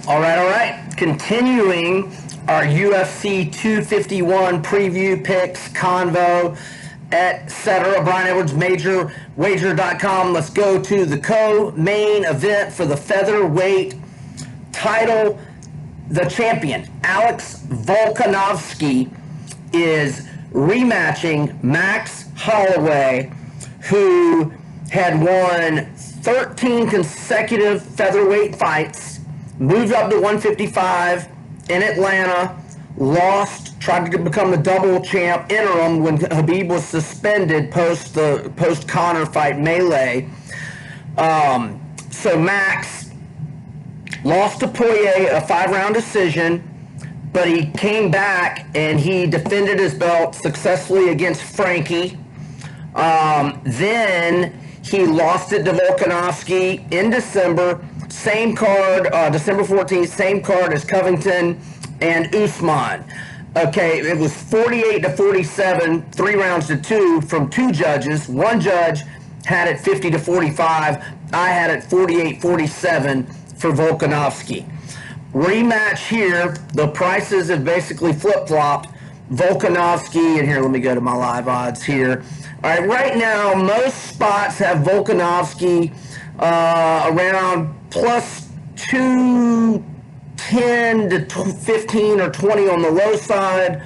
All right. Continuing our UFC 251 preview picks, convo, etc. Brian Edwards, MajorWager.com. Let's go to the co-main event for the featherweight title. The champion, Alex Volkanovski, is rematching Max Holloway, who had won 13 consecutive featherweight fights, moved up to 155 in Atlanta, lost, tried to become the double champ interim when Khabib was suspended post Conor fight melee. So Max lost to Poirier, a 5-round decision, but he came back and he defended his belt successfully against Frankie. Then he lost it to Volkanovski in December. Same card, December 14th, same card as Covington and Usman. Okay, it was 48-47, 3 rounds to 2 from 2 judges. One judge had it 50-45. I had it 48-47 for Volkanovski. Rematch here. The prices have basically flip-flopped. Volkanovski, and here, let me go to my live odds here. All right, right now, most spots have Volkanovski around plus 210 to 15 or 20 on the low side.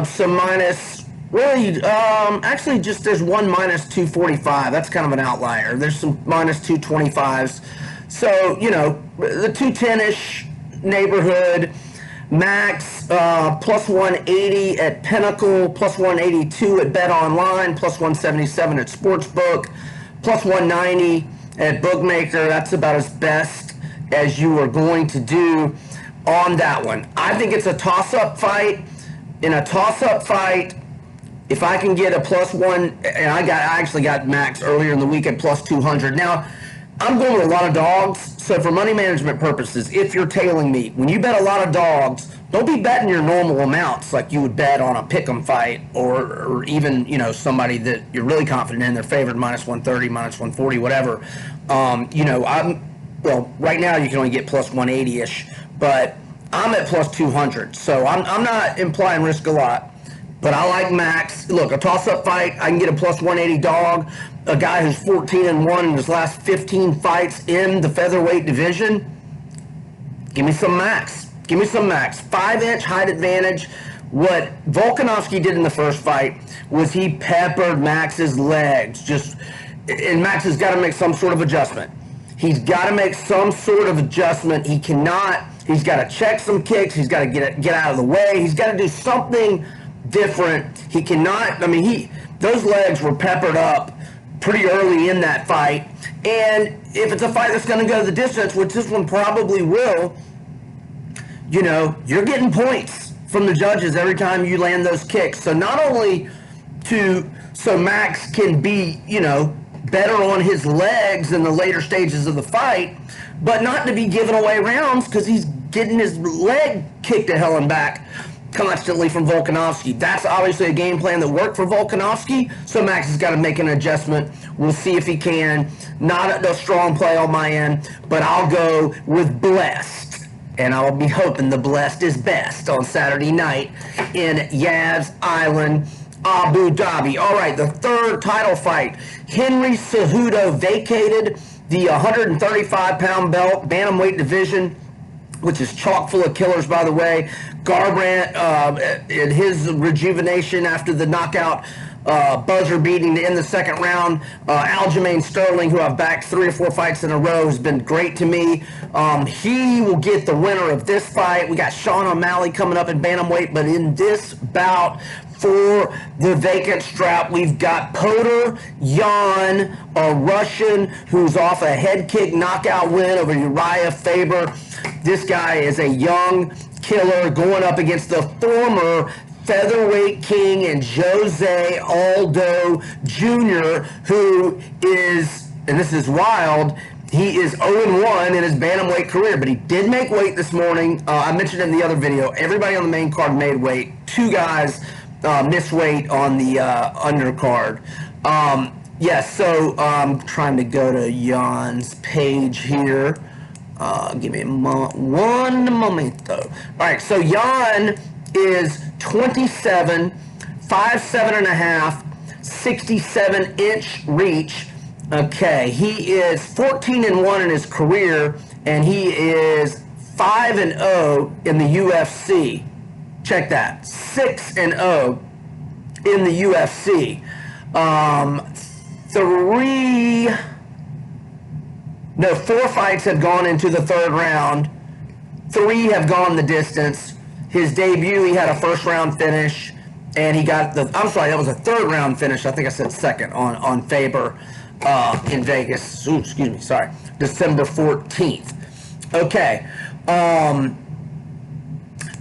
Some minus, really, actually just there's one minus 245. That's kind of an outlier. There's some minus 225s. So, you know, the 210-ish neighborhood. Max, plus 180 at Pinnacle, plus 182 at Bet Online, plus 177 at Sportsbook, plus 190 at Bookmaker. That's about as best as you are going to do on that one. I think it's a toss-up fight. In a toss-up fight, if I can get a plus 1, and I actually got Max earlier in the week at plus 200. Now, I'm going with a lot of dogs, so for money management purposes, if you're tailing me, when you bet a lot of dogs, don't be betting your normal amounts like you would bet on a pick'em fight or even, you know, somebody that you're really confident in, they're favored minus 130, minus 140, whatever. You know, right now you can only get plus 180-ish, but I'm at plus 200, so I'm not implying risk a lot. But I like Max. Look, a toss-up fight, I can get a plus 180 dog. A guy who's 14-1 in his last 15 fights in the featherweight division. Give me some Max. Give me some Max. 5-inch height advantage. What Volkanovski did in the first fight was he peppered Max's legs. And Max has got to make some sort of adjustment. He's got to make some sort of adjustment. He's got to check some kicks. He's got to get out of the way. He's got to do something different. He cannot, those legs were peppered up pretty early in that fight. And if it's a fight that's going to go the distance, which this one probably will, you know, you're getting points from the judges every time you land those kicks. So not only so Max can be, you know, better on his legs in the later stages of the fight, but not to be giving away rounds because he's getting his leg kicked to hell and back constantly from Volkanovski. That's obviously a game plan that worked for Volkanovski, so Max has got to make an adjustment. We'll see if he can. Not a strong play on my end, but I'll go with Blessed, and I'll be hoping the Blessed is best on Saturday night in Yas Island, Abu Dhabi. All right, the third title fight. Henry Cejudo vacated the 135-pound belt, bantamweight division, which is chock full of killers, by the way. Garbrandt, in his rejuvenation after the knockout buzzer beating to end the second round. Aljamain Sterling, who I've backed 3 or 4 fights in a row, has been great to me. He will get the winner of this fight. We got Sean O'Malley coming up in bantamweight, but in this bout for the vacant strap, we've got Petr Yan, a Russian who's off a head kick knockout win over Uriah Faber. This guy is a young killer going up against the former featherweight king and Jose Aldo Jr., who is, and this is wild, he is 0-1 in his bantamweight career, but he did make weight this morning. I mentioned in the other video, everybody on the main card made weight. 2 guys missed weight on the undercard. Yes, so I'm trying to go to Jan's page here. Give me one momento. All right, so Jan is 27, 5'7.5", 67-inch reach. Okay, he is 14-1 in his career, and he is 5-0 in the UFC. Check that, 6-0 in the UFC. 4 fights have gone into the third round. 3 have gone the distance. His debut, he had a first round finish, and he got I'm sorry, that was a third round finish. I think I said second on Faber in Vegas. Ooh, excuse me, sorry. December 14th. Okay.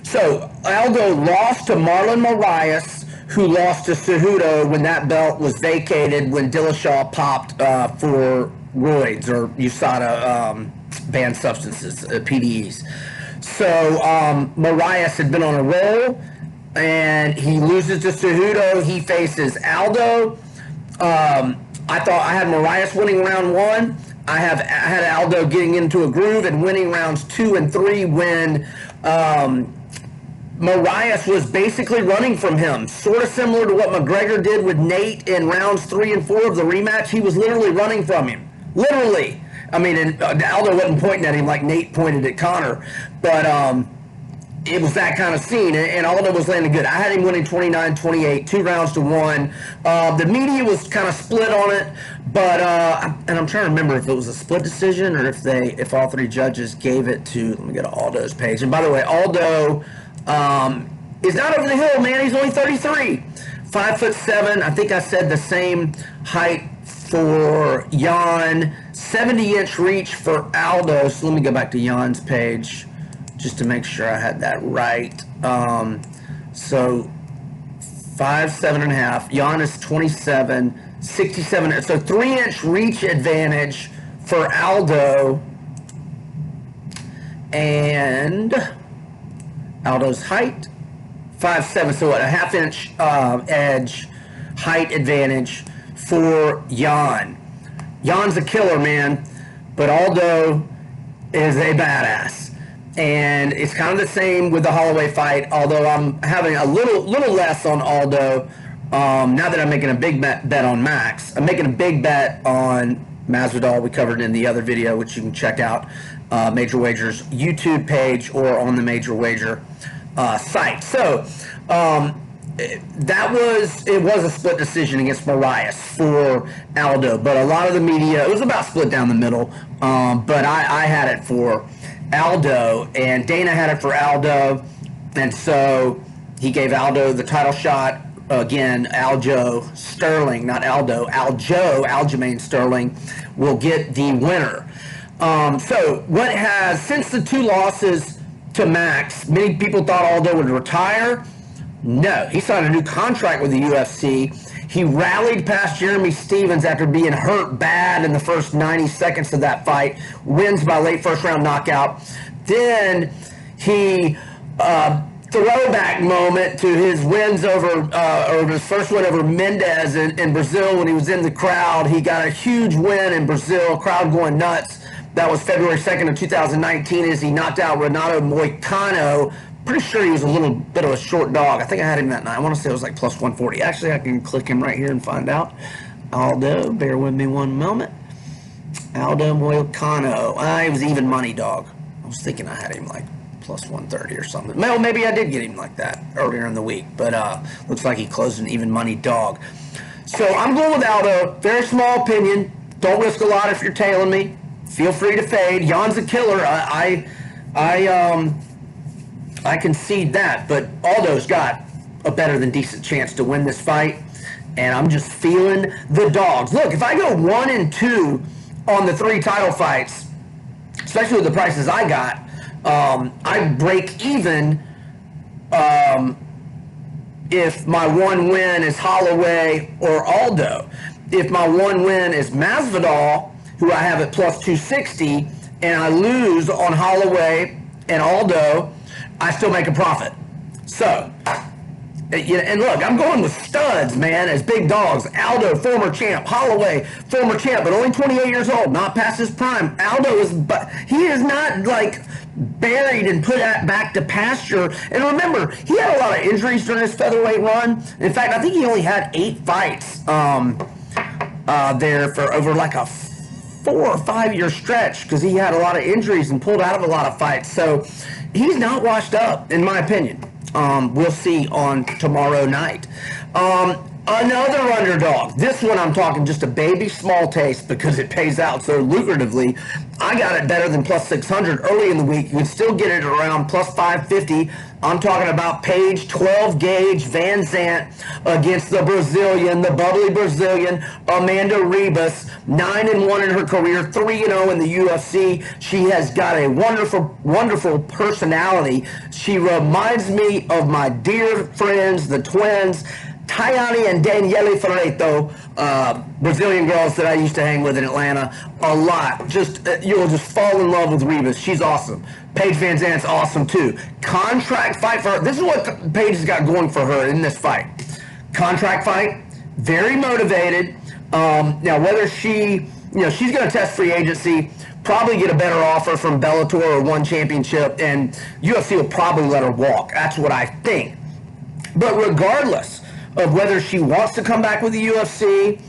So Aldo lost to Marlon Moraes, who lost to Cejudo when that belt was vacated when Dillashaw popped for roids or USADA banned substances, PDEs. So Moraes had been on a roll, and he loses to Cejudo. He faces Aldo. I thought I had Moraes winning round 1. I had Aldo getting into a groove and winning rounds 2 and 3 when Moraes was basically running from him, sort of similar to what McGregor did with Nate in rounds 3 and 4 of the rematch. He was literally running from him. Literally. I mean, and Aldo wasn't pointing at him like Nate pointed at Conor, but it was that kind of scene, and Aldo was landing good. I had him winning 29-28, 2 rounds to 1. The media was kind of split on it, but and I'm trying to remember if it was a split decision or if all 3 judges gave it to. Let me go to Aldo's page. And by the way, Aldo is not over the hill, man. He's only 33, 5'7". I think I said the same height for Jan, 70-inch reach for Aldo. So let me go back to Jan's page just to make sure I had that right. So 5'7.5". Jan is 27, 67. So 3-inch reach advantage for Aldo. And Aldo's height, 5'7", so what, a half-inch edge height advantage for Jan. Jan's a killer, man, but Aldo is a badass. And it's kind of the same with the Holloway fight, although I'm having a little less on Aldo now that I'm making a big bet on Max. I'm making a big bet on Masvidal. We covered it in the other video, which you can check out, Major Wager's YouTube page or on the Major Wager site. So it was a split decision against Moraes for Aldo, but a lot of the media, it was about split down the middle, but I had it for Aldo, and Dana had it for Aldo, and so he gave Aldo the title shot. Again, Aljamain Sterling will get the winner. So what has, since the 2 losses to Max, many people thought Aldo would retire. No, he signed a new contract with the UFC. He rallied past Jeremy Stevens after being hurt bad in the first 90 seconds of that fight, wins by late first round knockout. Then he throwback moment to his wins over his first win over Mendez in Brazil when he was in the crowd. He got a huge win in Brazil, crowd going nuts. That was February 2nd of 2019 as he knocked out Renato Moicano. Pretty sure he was a little bit of a short dog. I think I had him that night. I want to say it was like plus 140. Actually, I can click him right here and find out. Aldo, bear with me one moment. Aldo Moicano. He was even money dog. I was thinking I had him like plus 130 or something. Well, maybe I did get him like that earlier in the week, but looks like he closed an even money dog. So I'm going with Aldo. Very small opinion. Don't risk a lot if you're tailing me. Feel free to fade. Jan's a killer. I concede that, but Aldo's got a better than decent chance to win this fight, and I'm just feeling the dogs. Look, if I go 1-2 on the 3 title fights, especially with the prices I got, I break even if my one win is Holloway or Aldo. If my one win is Masvidal, who I have at plus 260, and I lose on Holloway and Aldo, I still make a profit. So And look, I'm going with studs, man, as big dogs. Aldo, former champ. Holloway, former champ, but only 28 years old, not past his prime. Aldo he is not like buried and put back to pasture. And remember, he had a lot of injuries during his featherweight run. In fact, I think he only had 8 fights there for over like a 4 or 5 year stretch because he had a lot of injuries and pulled out of a lot of fights. So he's not washed up, in my opinion. We'll see on tomorrow night. Another underdog. This one I'm talking just a baby small taste because it pays out so lucratively. I got it better than plus 600 early in the week. You can still get it around plus 550. I'm talking about Paige 12 gauge Van Zant against the Brazilian, the bubbly Brazilian, Amanda Ribas. 9-1 in her career, 3-0 in the UFC. She has got a wonderful, wonderful personality. She reminds me of my dear friends, the twins, Tayane and Daniele Ferreto, Brazilian girls that I used to hang with in Atlanta a lot. You'll just fall in love with Ribas. She's awesome. Paige Van Zant's awesome too. Contract fight for her. This is what Paige has got going for her in this fight. Contract fight, very motivated. Now whether she's going to test free agency, probably get a better offer from Bellator or One Championship, and UFC will probably let her walk. That's what I think. But regardless of whether she wants to come back with the UFC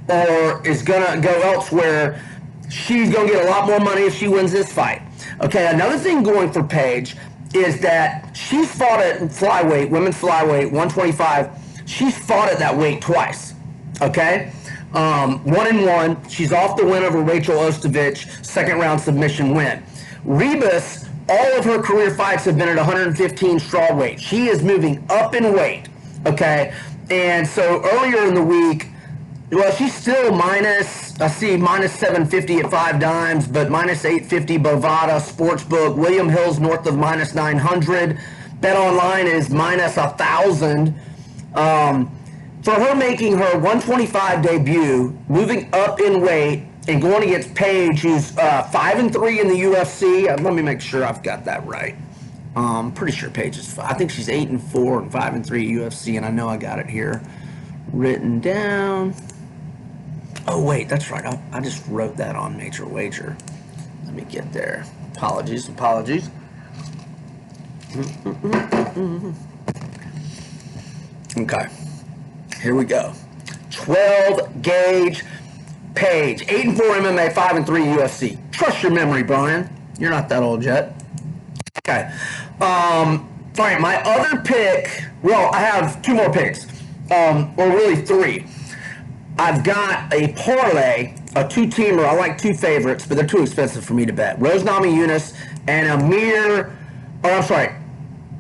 or is going to go elsewhere, she's going to get a lot more money if she wins this fight. Okay, another thing going for Paige is that she's fought at flyweight, women's flyweight, 125. She's fought at that weight twice. Okay? 1-1. She's off the win over Rachel Ostovich, second round submission win. Ribas, all of her career fights have been at 115 strawweight. She is moving up in weight. Okay? And so earlier in the week, well, she's still minus 750 at 5 dimes, but minus 850 Bovada Sportsbook. William Hill's north of minus 900. Bet Online is minus 1,000. For her making her 125 debut, moving up in weight, and going against Paige, who's 5-3 in the UFC. Let me make sure I've got that right. Pretty sure Paige is 5. I think she's 8-4 and 5-3 UFC, and I know I got it here written down. Oh wait, that's right. I just wrote that on MajorWager. Let me get there. Apologies. Okay, here we go. 12 gauge Paige, 8-4 MMA, 5-3 UFC. Trust your memory, Brian. You're not that old yet. Okay. All right, my other pick. Well, I have 2 more picks, or really 3. I've got a parlay, a 2-teamer. I like 2 favorites, but they're too expensive for me to bet. Rose Namajunas and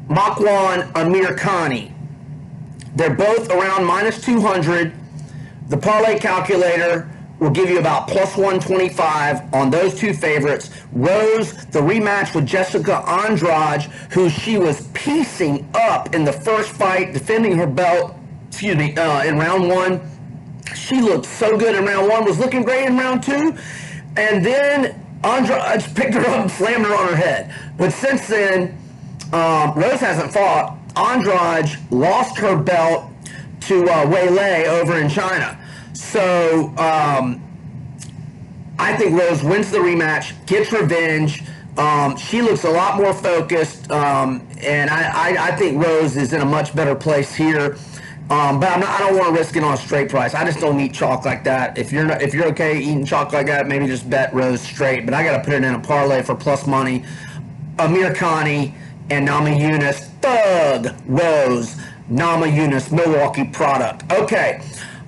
Makwan Amirkhani. They're both around minus 200. The parlay calculator will give you about plus 125 on those 2 favorites. Rose, the rematch with Jessica Andrade, who she was piecing up in the first fight, defending her belt, in round 1. She looked so good in round 1, was looking great in round 2, and then Andrade picked her up and slammed her on her head. But since then, Rose hasn't fought. Andrade lost her belt to Wei Lei over in China. So I think Rose wins the rematch, gets revenge. She looks a lot more focused, and I think Rose is in a much better place here. But I don't want to risk it on a straight price. I just don't eat chalk like that. If you're okay eating chalk like that, maybe just bet Rose straight. But I got to put it in a parlay for plus money. Amirkhani and Namajunas. Thug Rose Namajunas, Milwaukee product. Okay.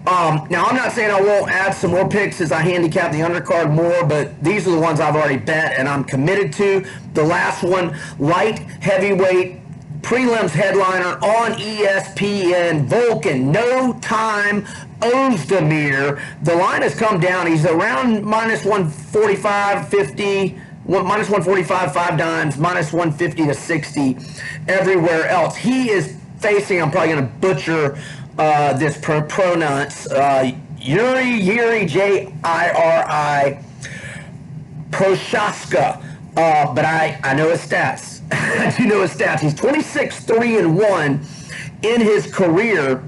Now, I'm not saying I won't add some more picks as I handicap the undercard more, but these are the ones I've already bet and I'm committed to. The last one, light heavyweight prelims headliner on ESPN, Volkan, no time, Ozdemir. The line has come down. He's around minus 145, 50, minus 145, 5 dimes, minus 150 to 60 everywhere else. He is facing, I'm probably going to butcher this pronouns, Yuri, Jiri Prochaska, but I know his stats. I do know his stats. He's 26-3-1 in his career,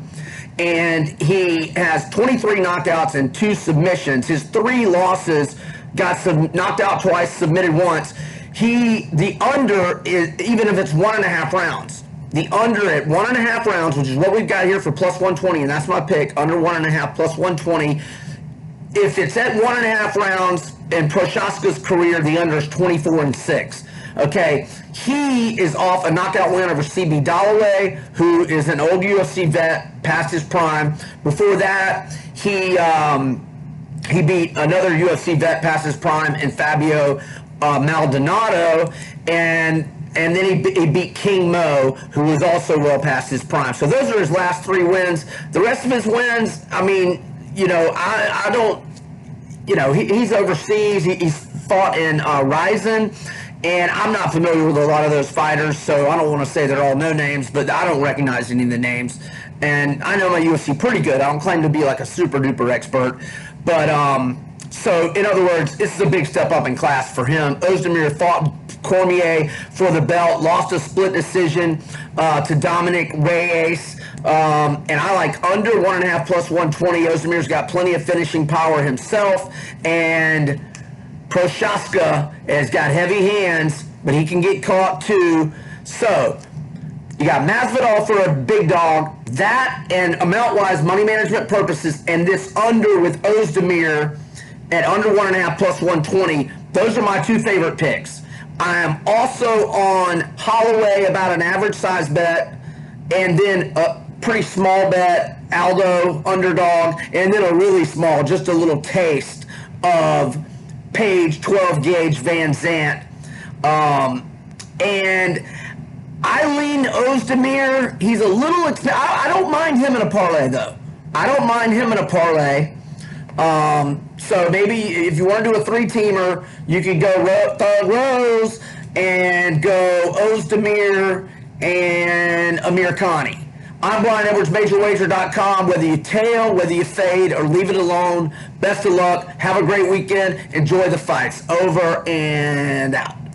and he has 23 knockouts and 2 submissions. His 3 losses got knocked out twice, submitted once. The under is, even if it's 1.5 rounds, the under at 1.5 rounds, which is what we've got here for plus 120, and that's my pick, under 1.5 plus 120. If it's at 1.5 rounds in Prochaska's career, the under is 24-6. Okay, he is off a knockout win over CB Dalloway, who is an old UFC vet, past his prime. Before that, he beat another UFC vet past his prime in Fabio Maldonado, and then he beat King Mo, who was also well past his prime. So those are his last 3 wins. The rest of his wins, I mean, you know, I don't, you know, he's overseas. He's fought in Ryzen, and I'm not familiar with a lot of those fighters, so I don't want to say they're all no names, but I don't recognize any of the names. And I know my UFC pretty good. I don't claim to be like a super duper expert, but so in other words, this is a big step up in class for him. Ozdemir fought Cormier for the belt, lost a split decision to Dominic Reyes. And I like under 1.5 plus 120. Ozdemir's got plenty of finishing power himself, and Prochaska has got heavy hands, but he can get caught too. So you got Masvidal for a big dog. That, and amount-wise, money management purposes, and this under with Ozdemir at under 1.5 plus 120. Those are my 2 favorite picks. I am also on Holloway, about an average size bet, and then a pretty small bet, Aldo, underdog, and then a really small, just a little taste of Page 12 gauge Van Zant. And I lean Ozdemir. He's a little expensive. I don't mind him in a parlay, though. I don't mind him in a parlay. So maybe if you want to do a 3-teamer, you could go Thug Rose and go Ozdemir and Amir Khani. I'm Brian Edwards, MajorWager.com. Whether you tail, whether you fade, or leave it alone, best of luck. Have a great weekend. Enjoy the fights. Over and out.